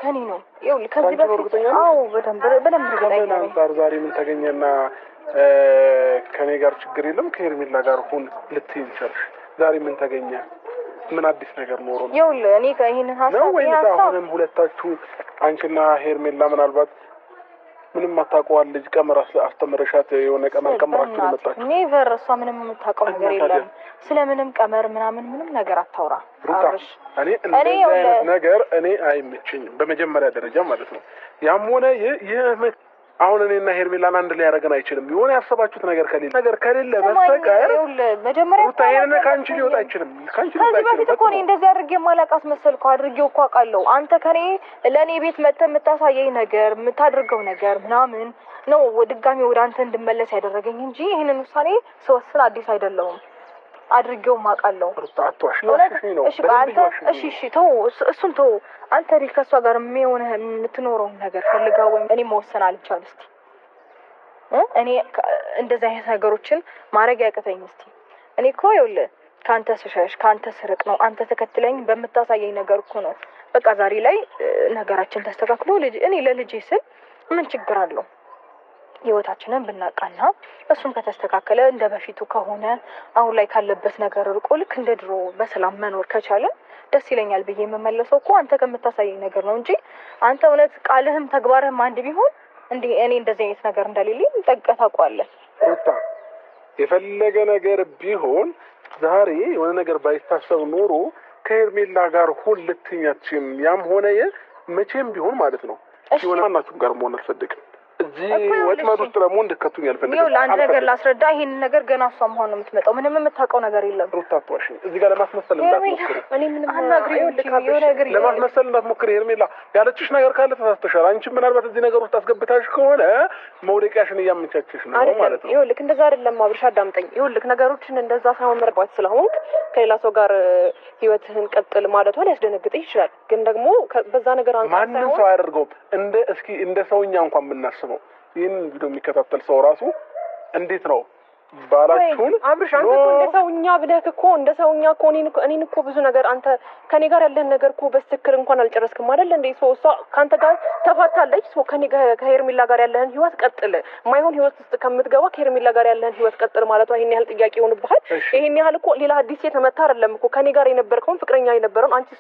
ከኔ ነው ይኸውልህ ከዚህ በፊት አዎ በደንብ እርግጠኛ ነኝ ዛሬ ምን ተገኘና ከኔ ጋር ችግር የለም ከሄርሜላ ጋር ሁን ልትይ ይችላል ዛሬ ምን ተገኘ ምን አዲስ ነገር ኖሮ ነው ይኸውልህ እኔ ከይሄንን ሐሳብ አሁንም ሁለታችሁ አንቺና ሄርሜላ ምናልባት ምንም ማታውቀዋል ልጅ ቀመር አስተምረሻት የሆነ ቀመር ቀመራችሁ መጣችሁ ኔቨር እሷ ምንም የምታውቀው ነገር የለም ስለምንም ቀመር ምንም ነገር አታውራ እኔ እንደዚህ አይነት ነገር እኔ አይመችኝም በመጀመሪያ ደረጃ ማለት ነው ያም ሆነ ይሄ አሁን እኔና ሄርሜላን አንድ ላይ ያደርገን አይችልም የሆነ ያሰባችሁት ነገር ከሌለ በስተቀር መጀመሪያ ታየነ ካንቺ ሊወጣ አይችልም ካንቺ ሊወጣ አይችልም ከዚህ በፊት እንደዚህ አድርጌ ማላቃስ መሰልከው አድርጌው እኮ አውቃለሁ አንተ ከኔ ለኔ ቤት መጥተህ የምታሳየኝ ነገር የምታደርገው ነገር ምናምን ነው ድጋሚ ወደ አንተ እንድመለስ ያደረገኝ እንጂ ይሄንን ውሳኔ ስወስን አዲስ አይደለም አድርጌው ማውቃለሁ አጥቷሽ ነው እሺ ተው እሱን ተው አንተ ከሷ ጋር የሚሆነ የምትኖረው ነገር ፈልጋው ወይም እኔ መወሰን አልቻል እስቲ እኔ እንደዛ አይነት ነገሮችን ማድረግ ያቀተኝ እስቲ እኔ እኮ ይኸውልህ ካንተ ስሸሽ ካንተ ስርቅ ነው አንተ ተከትለኝ በመታሳየኝ ነገር እኮ ነው በቃ ዛሬ ላይ ነገራችን ተስተካክሎ እኔ ለልጄ ስል ምን ችግር አለው ህይወታችንን ብናቃና እሱም ከተስተካከለ እንደ በፊቱ ከሆነ አሁን ላይ ካለበት ነገር ርቆ ልክ እንደ ድሮ በሰላም መኖር ከቻለ ደስ ይለኛል ብዬ የምመለሰው እኮ አንተ ከምታሳየኝ ነገር ነው እንጂ አንተ እውነት ቃልህም ተግባርህም አንድ ቢሆን እንዴ እኔ እንደዚህ አይነት ነገር እንደሌለኝ ጠንቅቀህ ታውቃለህ ሩታ የፈለገ ነገር ቢሆን ዛሬ የሆነ ነገር ባይታሰብ ኖሮ ከሄርሜላ ጋር ሁሉ ልትኛችም ያም ሆነ መቼም ቢሆን ማለት ነው ሲሆን ማናችሁም ጋር መሆን አልፈልግም እዚህ ወጥመድ ውስጥ ደግሞ እንድከቱኝ አልፈልግም ይኸውልህ አንድ ነገር ላስረዳ ይሄን ነገር ገና እሷ መሆን ነው የምትመጣው ምንም የምታውቀው ነገር የለም ሩታ አትዋሽኝ እዚህ ጋር ለማስመሰል እንዳትሞክሪ እኔ ምንም አናግሪው ለማስመሰል እንዳትሞክሪ ሄርሜላ ያለችሽ ነገር ካለ ተሳስተሻል አንቺ ምናልባት እዚህ ነገር ውስጥ አስገብታሽ ከሆነ መውደቂያሽን እያመቻችሽ ነው ማለት ነው ይኸውልህ እንደዛ አይደለም አብርሽ አዳምጠኝ ይኸውልህ ነገሮችን እንደዛ ሳይሆን መርባት ስለሆንክ ከሌላ ሰው ጋር ህይወትህን ቀጥል ማለቷ ሊያስደነግጥህ ይችላል ግን ደግሞ በዛ ነገር አንተ ማንም ሰው አያደርገውም እንደ ሰውኛ እንኳን የምናስበው ይህን ቪዲዮ የሚከታተል ሰው ራሱ እንዴት ነው ባላችሁን አብርሽ አንተ እኮ እንደ ሰውኛ ብለህ እኮ እንደ ሰውኛ እኮ እኔን እኮ ብዙ ነገር አንተ ከኔ ጋር ያለህን ነገር እኮ በትክክል እንኳን አልጨረስክም አይደል እንዴ እሷ ካንተ ጋር ተፋታለች ከኔ ጋር ከሄርሜላ ጋር ያለህን ህይወት ቀጥል ማይሆን ህይወት ውስጥ ከምትገባ ከሄርሜላ ጋር ያለህን ህይወት ቀጥል ማለቷ ይሄን ያህል ጥያቄ ይሆንብሃል ይሄን ያህል እኮ ሌላ አዲስ የተመታ አይደለም እኮ ከኔ ጋር የነበርከውን ፍቅረኛ የነበረውን አንቺ